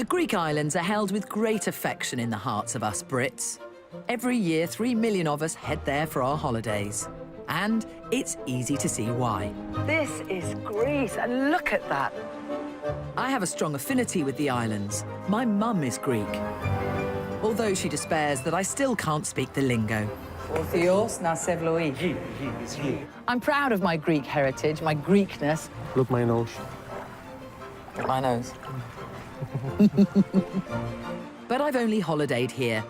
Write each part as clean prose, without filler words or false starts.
The Greek islands are held with great affection in the hearts of us Brits. Every year, 3 million of us head there for our holidays. And it's easy to see why. This is Greece, and look at that. I have a strong affinity with the islands. My mum is Greek, although she despairs that I still can't speak the lingo. I'm proud of my Greek heritage, my Greekness. Look, my nose. My nose. But I've only holidayed here,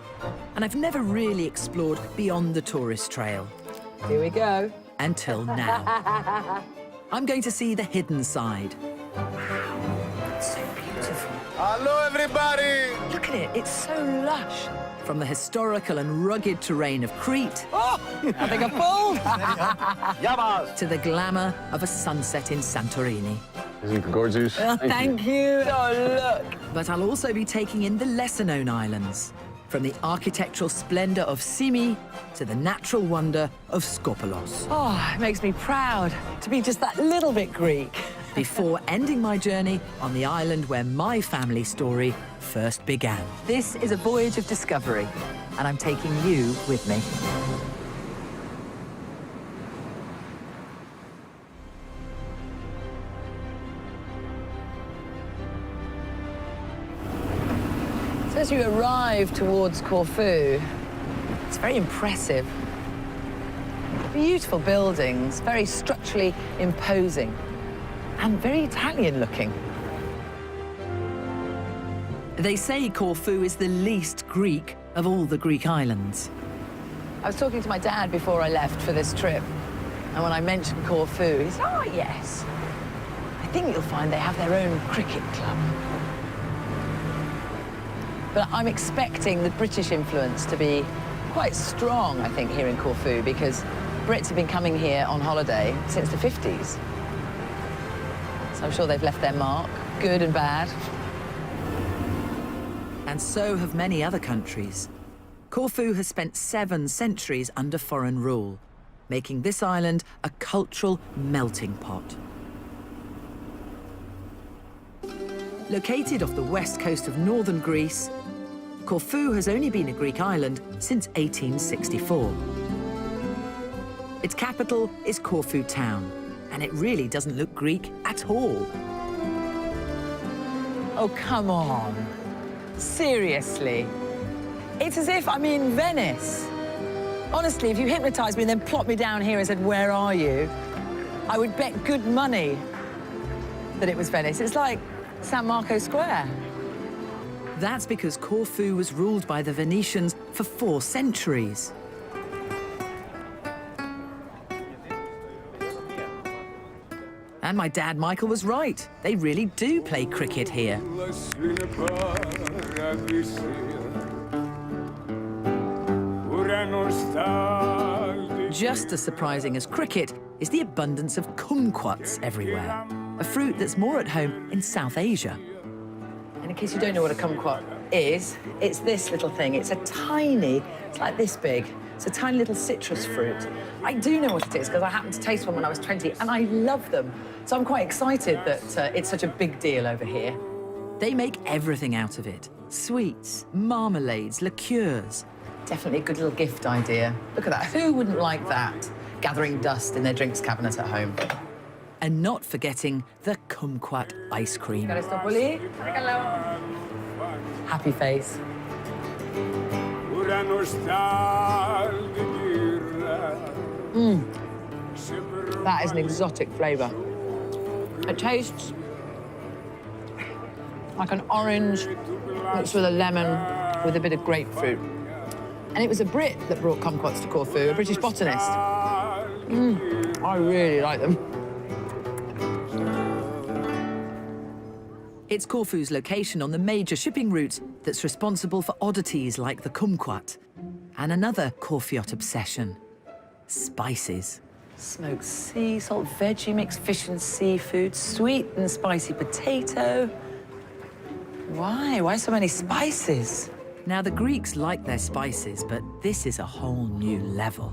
and I've never really explored beyond the tourist trail. Here we go. Until now. I'm going to see the hidden side. It's so beautiful. Hello, everybody! Look at it, it's so lush. From the historical and rugged terrain of Crete Oh, I think I pulled. to the glamour of a sunset in Santorini. Isn't it gorgeous? Thank you. Oh, look. But I'll also be taking in the lesser-known islands, from the architectural splendor of Symi to the natural wonder of Skopelos, Oh, it makes me proud to be just that little bit Greek. before ending my journey on the island where my family story first began. This is a voyage of discovery, and I'm taking you with me. So as you arrive towards Corfu, it's very impressive. Beautiful buildings, very structurally imposing, and very Italian-looking. They say Corfu is the least Greek of all the Greek islands. I was talking to my dad before I left for this trip, and when I mentioned Corfu, he said, "Oh, yes. I think you'll find they have their own cricket club." But I'm expecting the British influence to be quite strong, I think, here in Corfu, because Brits have been coming here on holiday since the 50s. So I'm sure they've left their mark, good and bad. And so have many other countries. Corfu has spent 7 centuries under foreign rule, making this island a cultural melting pot. Located off the west coast of northern Greece, Corfu has only been a Greek island since 1864. Its capital is Corfu town, and it really doesn't look Greek at all. Oh, come on. Seriously. It's as if I'm in Venice. Honestly, if you hypnotized me and then plopped me down here and said, "Where are you?" I would bet good money that it was Venice. It's like San Marco Square. That's because Corfu was ruled by the Venetians for 4 centuries. And my dad Michael was right. They really do play cricket here. Just as surprising as cricket is the abundance of kumquats everywhere, a fruit that's more at home in South Asia. And in case you don't know what a kumquat is, it's this little thing. It's like this big. It's a tiny little citrus fruit. I do know what it is because I happened to taste one when I was 20, and I love them. So I'm quite excited that it's such a big deal over here. They make everything out of it. Sweets, marmalades, liqueurs. Definitely a good little gift idea. Look at that. Who wouldn't like that? Gathering dust in their drinks cabinet at home. And not forgetting the kumquat ice cream. Happy face. That is an exotic flavour. It tastes like an orange mixed with a lemon with a bit of grapefruit. And it was a Brit that brought kumquats to Corfu, a British botanist. I really like them. It's Corfu's location on the major shipping routes that's responsible for oddities like the kumquat. And another Corfiot obsession, spices. Smoked sea salt, veggie mix, fish and seafood, sweet and spicy potato. Why? Why so many spices? Now, the Greeks like their spices, but this is a whole new level.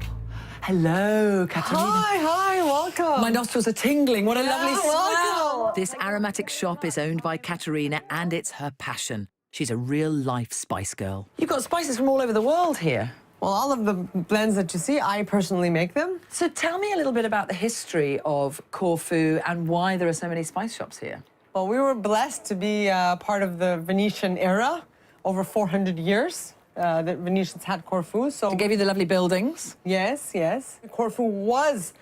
Hello, Katerina. Hi, welcome. My nostrils are tingling. What a lovely smell. This aromatic shop is owned by Katerina, and it's her passion. She's a real-life spice girl. You've got spices from all over the world here. Well, all of the blends that you see, I personally make them. So tell me a little bit about the history of Corfu and why there are so many spice shops here. Well, we were blessed to be part of the Venetian era over 400 years. The Venetians had Corfu, so... They gave you the lovely buildings. Yes, yes. Corfu was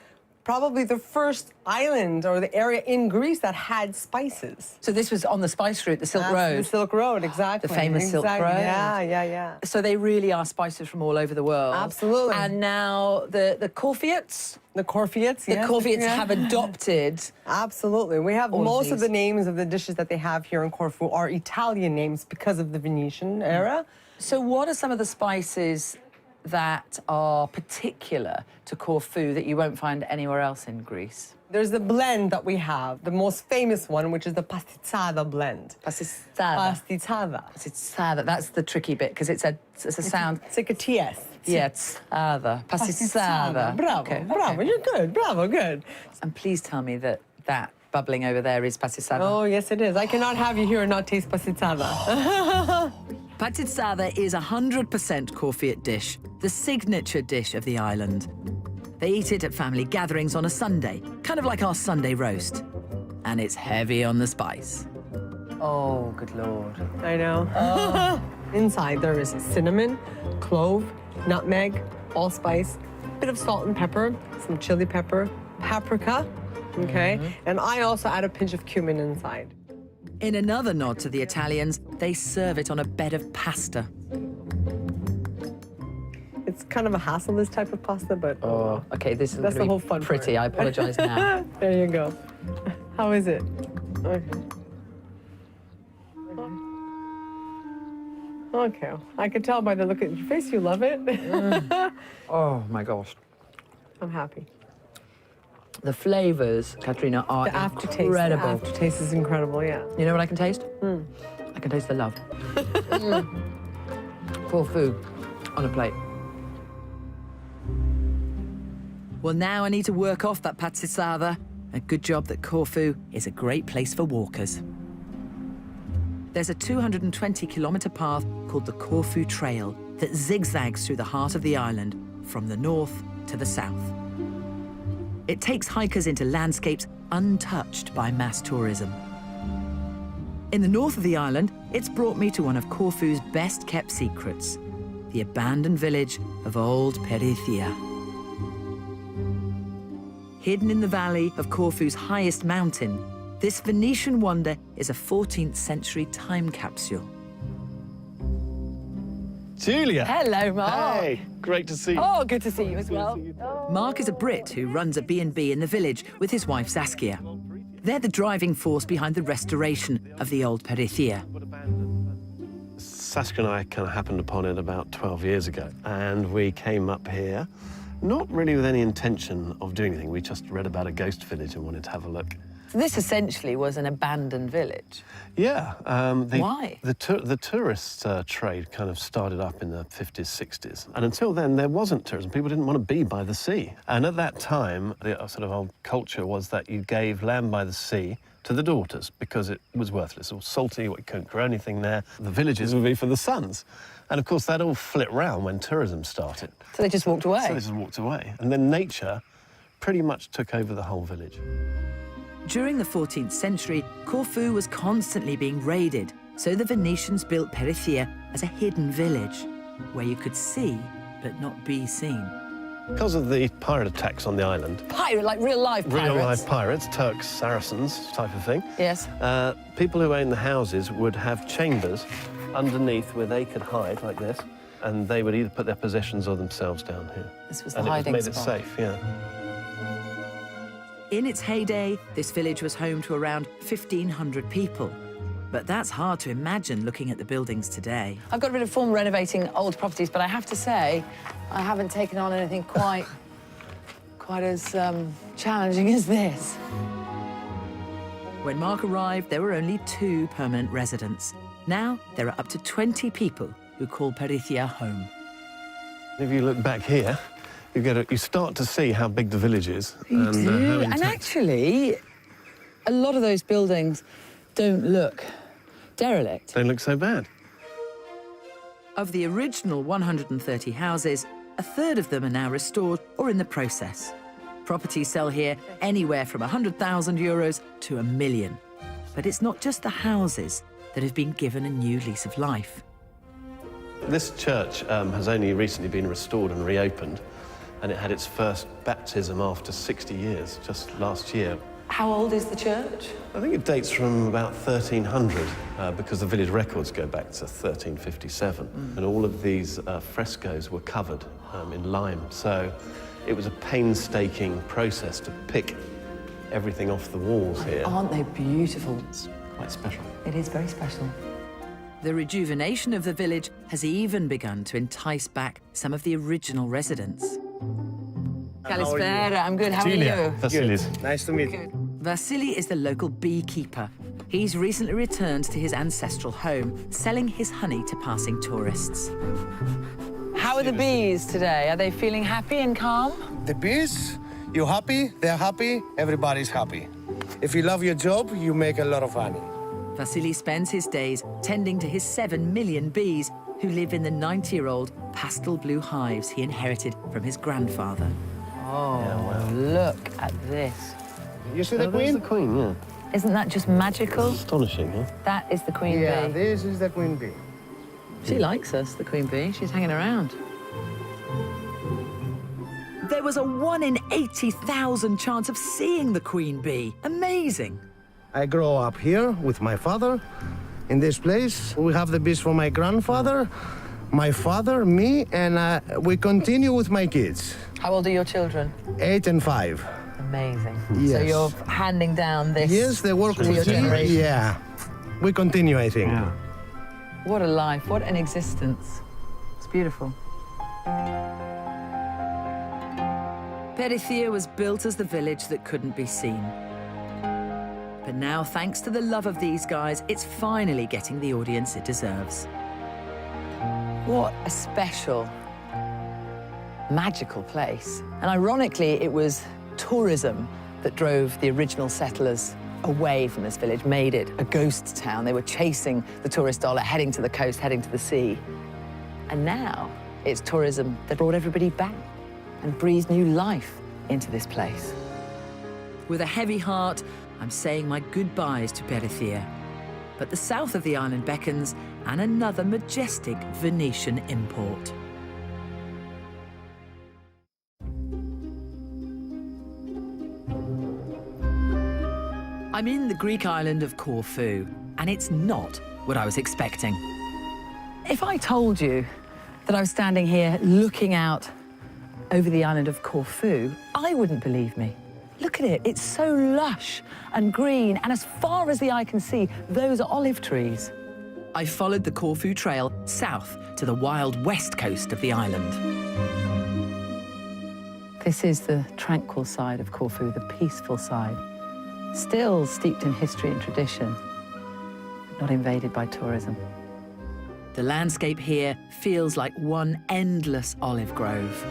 probably the first island or the area in Greece that had spices. So this was on the spice route, the Silk Road. The Silk Road, exactly. The famous Silk Road. Yeah, yeah, yeah. So they really are spices from all over the world. Absolutely. And now the Corfiates? The Corfiates, The Corfiates have adopted... Absolutely. We have all most of these. the names of the dishes that they have here in Corfu are Italian names because of the Venetian era. So what are some of the spices that are particular to Corfu that you won't find anywhere else in Greece? There's the blend that we have, the most famous one, which is the pastizzata blend. Pastizzata. Pastizzata. Pastizzata, that's the tricky bit, because it's a sound... It's like a TS. Yeah, tzada. Pastizzata. Bravo, Okay, bravo, okay. you're good, bravo, good. And please tell me that that bubbling over there is pastizzata. Oh, yes, it is. I cannot have you here and not taste pastizzata. Patizzada is a 100% Corfiat dish, the signature dish of the island. They eat it at family gatherings on a Sunday, kind of like our Sunday roast. And it's heavy on the spice. Oh, good Lord. I know. Oh. Inside there is cinnamon, clove, nutmeg, allspice, a bit of salt and pepper, some chili pepper, paprika, okay? And I also add a pinch of cumin inside. In another nod to the Italians, they serve it on a bed of pasta. It's kind of a hassle, this type of pasta, but Oh, okay, this is that's the whole fun pretty. part. I apologise now. There you go. How is it? Okay. Okay, I can tell by the look at your face you love it. Oh, my gosh. I'm happy. The flavours, Katrina, are The aftertaste. incredible. The aftertaste is incredible, yeah. You know what I can taste? I can taste the love. Corfu on a plate. Well, now I need to work off that patizzada. A good job that Corfu is a great place for walkers. There's a 220-kilometre path called the Corfu Trail that zigzags through the heart of the island from the north to the south. It takes hikers into landscapes untouched by mass tourism. In the north of the island, it's brought me to one of Corfu's best-kept secrets, the abandoned village of Old Perithia. Hidden in the valley of Corfu's highest mountain, this Venetian wonder is a 14th century time capsule. Julia. Hello, Mark. Hey, great to see you. Oh, good to see you as well. Mark is a Brit who runs a B&B in the village with his wife Saskia. They're the driving force behind the restoration of the Old Perithia. Saskia and I kind of happened upon it about 12 years ago, and we came up here, not really with any intention of doing anything. We just read about a ghost village and wanted to have a look. So this essentially was an abandoned village. Yeah. Why? The tourist trade kind of started up in the 50s, 60s. And until then, there wasn't tourism. People didn't want to be by the sea. And at that time, the sort of old culture was that you gave land by the sea to the daughters because it was worthless. It was salty, you couldn't grow anything there. The villages would be for the sons. And of course, that all flipped round when tourism started. So they just walked away? So they just walked away. And then nature pretty much took over the whole village. During the 14th century, Corfu was constantly being raided, so the Venetians built Perithia as a hidden village, where you could see but not be seen. Because of the pirate attacks on the island, Pirate, like real-life pirates? real-life pirates, Turks, Saracens type of thing, Yes. people who owned the houses would have chambers underneath where they could hide like this, and they would either put their possessions or themselves down here. This was the And hiding it made spot. it safe, yeah. In its heyday, this village was home to around 1,500 people. But that's hard to imagine looking at the buildings today. I've got a bit of form renovating old properties, but I have to say, I haven't taken on anything quite as challenging as this. When Mark arrived, there were only 2 permanent residents. Now, there are up to 20 people who call Perithia home. If you look back here, you start to see how big the village is. You do. how And intact- actually, a lot of those buildings don't look derelict. Don't look so bad. Of the original 130 houses, a third of them are now restored or in the process. Properties sell here anywhere from €100,000 to €1 million. But it's not just the houses that have been given a new lease of life. This church has only recently been restored and reopened, and it had its first baptism after 60 years, just last year. How old is the church? I think it dates from about 1300, because the village records go back to 1357. And all of these frescoes were covered in lime. So it was a painstaking process to pick everything off the walls here. Aren't they beautiful? It's quite special. It is very special. The rejuvenation of the village has even begun to entice back some of the original residents. Kalispera, I'm good. How are you? Vasilis. Nice to meet you. Vasily is the local beekeeper. He's recently returned to his ancestral home, selling his honey to passing tourists. How are the bees today? Are they feeling happy and calm? The bees, you happy, they're happy, everybody's happy. If you love your job, you make a lot of honey. Vasily spends his days tending to his 7 million bees who live in the 90-year-old pastel blue hives he inherited from his grandfather. Oh, look at this. You see the There's queen? the queen, yeah. Isn't that just magical? Astonishing, huh? That is the queen Yeah, bee. this is the queen bee. She likes us, the queen bee. She's hanging around. There was a 1 in 80,000 chance of seeing the queen bee. Amazing. I grow up here with my father. In this place, we have the bees from my grandfather, my father, me, and we continue with my kids, How old are your children? 8 and 5. Amazing. Yes. So you're handing down this Yes, they work to your with me. generation. Yeah, we continue, I think. Yeah. What a life, what an existence. It's beautiful. Perithia was built as the village that couldn't be seen. But now, thanks to the love of these guys, it's finally getting the audience it deserves. What a special, magical place. And ironically, it was tourism that drove the original settlers away from this village, made it a ghost town. They were chasing the tourist dollar, heading to the coast, heading to the sea. And now it's tourism that brought everybody back and breathed new life into this place. With a heavy heart, I'm saying my goodbyes to Perithia. But the south of the island beckons, and another majestic Venetian import. I'm in the Greek island of Corfu, and it's not what I was expecting. If I told you that I was standing here looking out over the island of Corfu, I wouldn't believe me. Look at it, it's so lush and green, and as far as the eye can see, those are olive trees. I followed the Corfu Trail south to the wild west coast of the island. This is the tranquil side of Corfu, the peaceful side. Still steeped in history and tradition, but not invaded by tourism. The landscape here feels like one endless olive grove.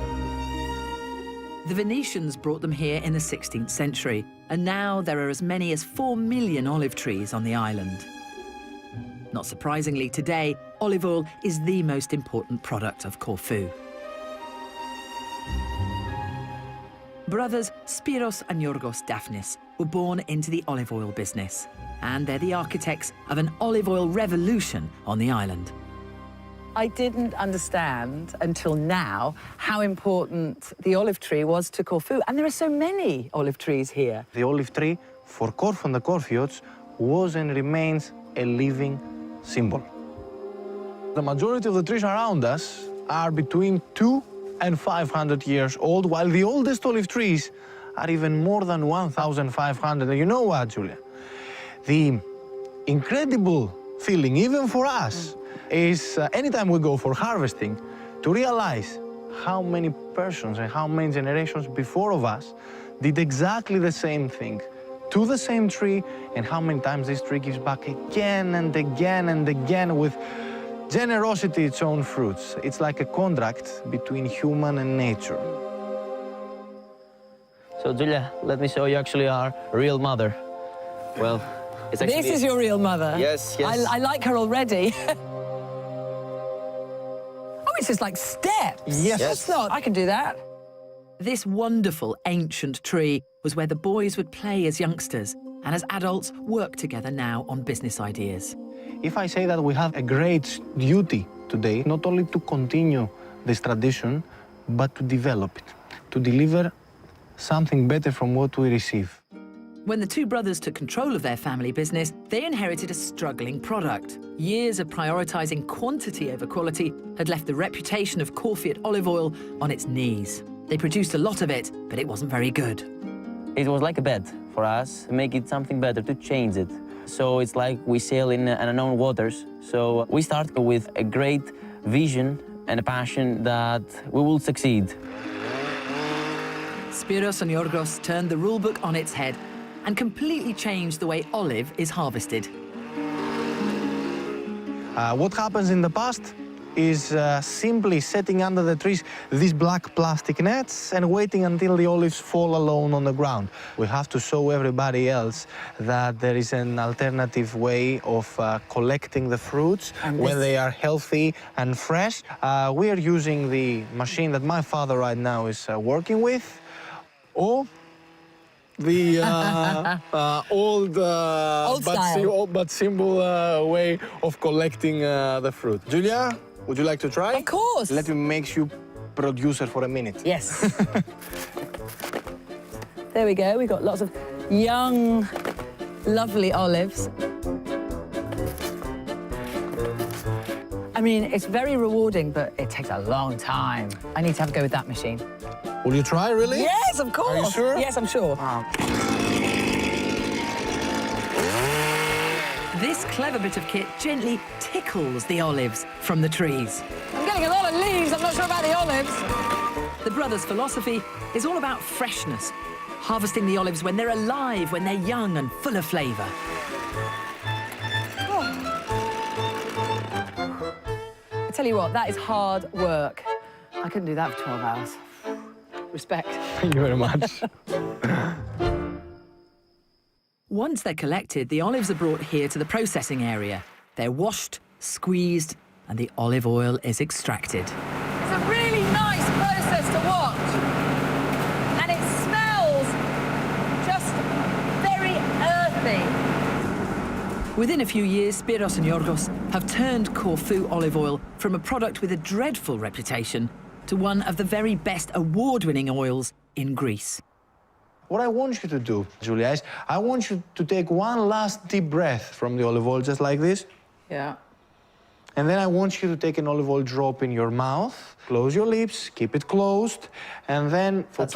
The Venetians brought them here in the 16th century, and now there are as many as 4 million olive trees on the island. Not surprisingly, today, olive oil is the most important product of Corfu. Brothers Spiros and Yorgos Daphnis were born into the olive oil business, and they're the architects of an olive oil revolution on the island. I didn't understand until now how important the olive tree was to Corfu, and there are so many olive trees here. The olive tree for Corfu and the Corfiots was and remains a living symbol. The majority of the trees around us are between 200 and 500 years old, while the oldest olive trees are even more than 1,500. And you know what, Julia? The incredible feeling, even for us, is anytime we go for harvesting, to realize how many persons and how many generations before of us did exactly the same thing to the same tree, and how many times this tree gives back again and again and again with generosity its own fruits. It's like a contract between human and nature. So, Julia, let me show you actually our real mother. Well, it's actually... This is your real mother? Yes, yes. I like her already. Oh, it's just like steps. Yes. It's not. I can do that. This wonderful ancient tree was where the boys would play as youngsters and as adults work together now on business ideas. If I say that we have a great duty today, not only to continue this tradition, but to develop it, to deliver something better from what we receive. When the two brothers took control of their family business, they inherited a struggling product. Years of prioritising quantity over quality had left the reputation of Corfiot olive oil on its knees. They produced a lot of it, but it wasn't very good. It was like a bet for us to make it something better, to change it. So it's like we sail in unknown waters. So we start with a great vision and a passion that we will succeed. Spiros and Yorgos turned the rulebook on its head and completely changed the way olive is harvested. What happens in the past is simply setting under the trees these black plastic nets and waiting until the olives fall alone on the ground. We have to show everybody else that there is an alternative way of collecting the fruits when they are healthy and fresh. We are using the machine that my father right now is working with, or the old but simple way of collecting the fruit. Julia, would you like to try? Of course. Let me make you producer for a minute. Yes. There we go. We've got lots of young, lovely olives. I mean, it's very rewarding, but it takes a long time. I need to have a go with that machine. Will you try, really? Yes, of course. Are you sure? Yes, I'm sure. This clever bit of kit gently tickles the olives from the trees. I'm getting a lot of leaves. I'm not sure about the olives. The brothers' philosophy is all about freshness, harvesting the olives when they're alive, when they're young and full of flavour. I tell you what, that is hard work. I couldn't do that for 12 hours. Respect. Thank you very much. Once they're collected, the olives are brought here to the processing area. They're washed, squeezed, and the olive oil is extracted. It's a really nice process to watch. And it smells just very earthy. Within a few years, Spiros and Yorgos have turned Corfu olive oil from a product with a dreadful reputation to one of the very best award-winning oils in Greece. What I want you to do, Julia, is I want you to take one last deep breath from the olive oil, just like this. Yeah. And then I want you to take an olive oil drop in your mouth, close your lips, keep it closed, and then for me.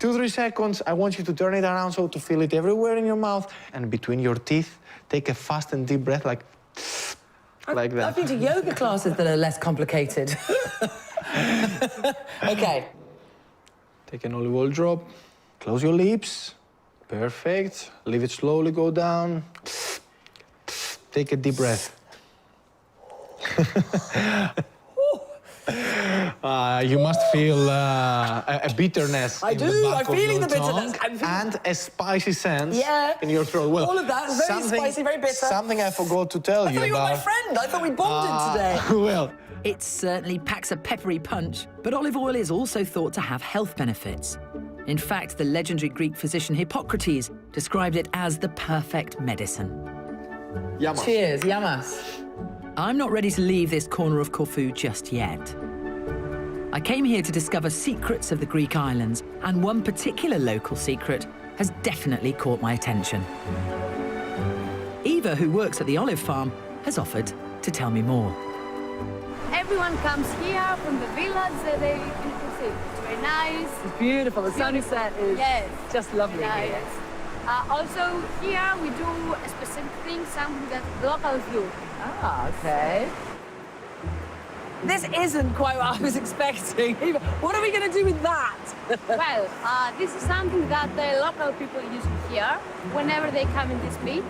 2-3 seconds, I want you to turn it around so to feel it everywhere in your mouth, and between your teeth, take a fast and deep breath like that. I've been to yoga classes that are less complicated. OK. Take an olive oil drop, close your lips. Perfect. Leave it slowly go down. Take a deep breath. You must feel a bitterness in the back I'm feeling of the your bitterness. tongue and a spicy sense in your throat. Well, all of that is very spicy, very bitter. Something I forgot to tell you I thought you were my friend. I thought we bonded today. Well, It certainly packs a peppery punch, but olive oil is also thought to have health benefits. In fact, the legendary Greek physician Hippocrates described it as the perfect medicine. Yamas. Cheers, yamas. I'm not ready to leave this corner of Corfu just yet. I came here to discover secrets of the Greek islands, and one particular local secret has definitely caught my attention. Eva, who works at the olive farm, has offered to tell me more. Everyone comes here from the village. They can see it's very nice. It's beautiful. The sunset is just lovely nice. here. Also, here we do a specific thing, something that locals do. Ah, okay. This isn't quite what I was expecting. What are we going to do with that? Well, this is something that the local people use here whenever they come in this pit.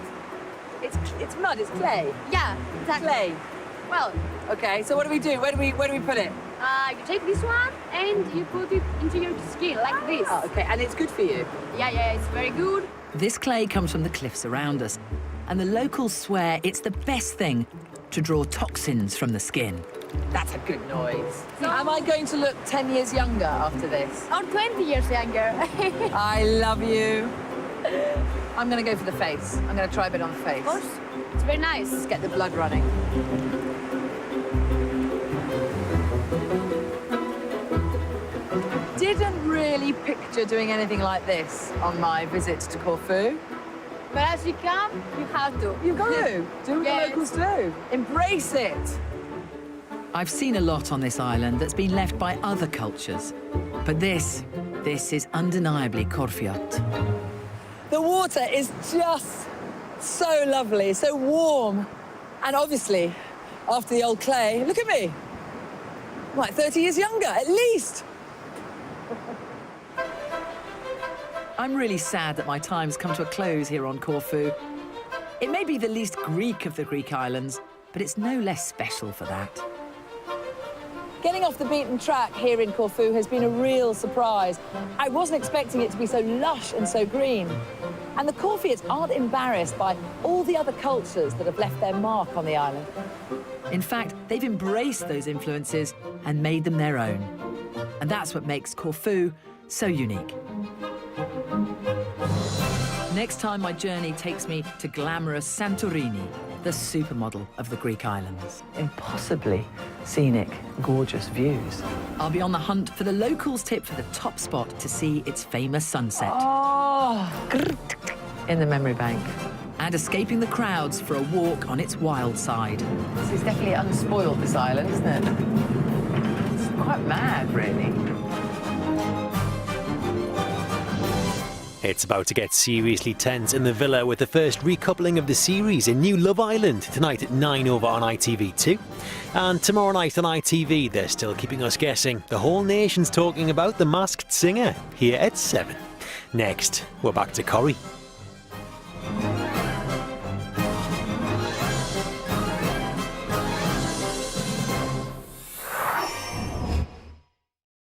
It's mud, it's clay. Yeah, exactly. Clay. Well, okay, so what do we do? Where do we put it? you take this one and you put it into your skin like this. Oh, okay, and it's good for you? Yeah, it's very good. This clay comes from the cliffs around us, and the locals swear it's the best thing to draw toxins from the skin. That's a good noise. Am I going to look 10 years younger after this? Or 20 years younger. I love you. I'm going to go for the face. I'm going to try a bit on the face. Of course. It's very nice. Let's get the blood running. Didn't really picture doing anything like this on my visit to Corfu. But as you come, you have to. You've got to. Do what Yes. the locals do. Embrace it. I've seen a lot on this island that's been left by other cultures. But this is undeniably Corfiot. The water is just so lovely, so warm. And obviously, after the old clay, look at me. I'm like 30 years younger, at least. I'm really sad that my time's come to a close here on Corfu. It may be the least Greek of the Greek islands, but it's no less special for that. Getting off the beaten track here in Corfu has been a real surprise. I wasn't expecting it to be so lush and so green. And the Corfiots aren't embarrassed by all the other cultures that have left their mark on the island. In fact, they've embraced those influences and made them their own. And that's what makes Corfu so unique. Next time, my journey takes me to glamorous Santorini, the supermodel of the Greek islands. Impossibly scenic, gorgeous views. I'll be on the hunt for the locals' tip for the top spot to see its famous sunset. Oh, in the memory bank. And escaping the crowds for a walk on its wild side. This is definitely unspoiled, this island, isn't it? It's quite mad, really. It's about to get seriously tense in the villa with the first recoupling of the series in New Love Island tonight at 9 over on ITV2. And tomorrow night on ITV, they're still keeping us guessing. The whole nation's talking about The Masked Singer here at 7. Next, we're back to Corrie.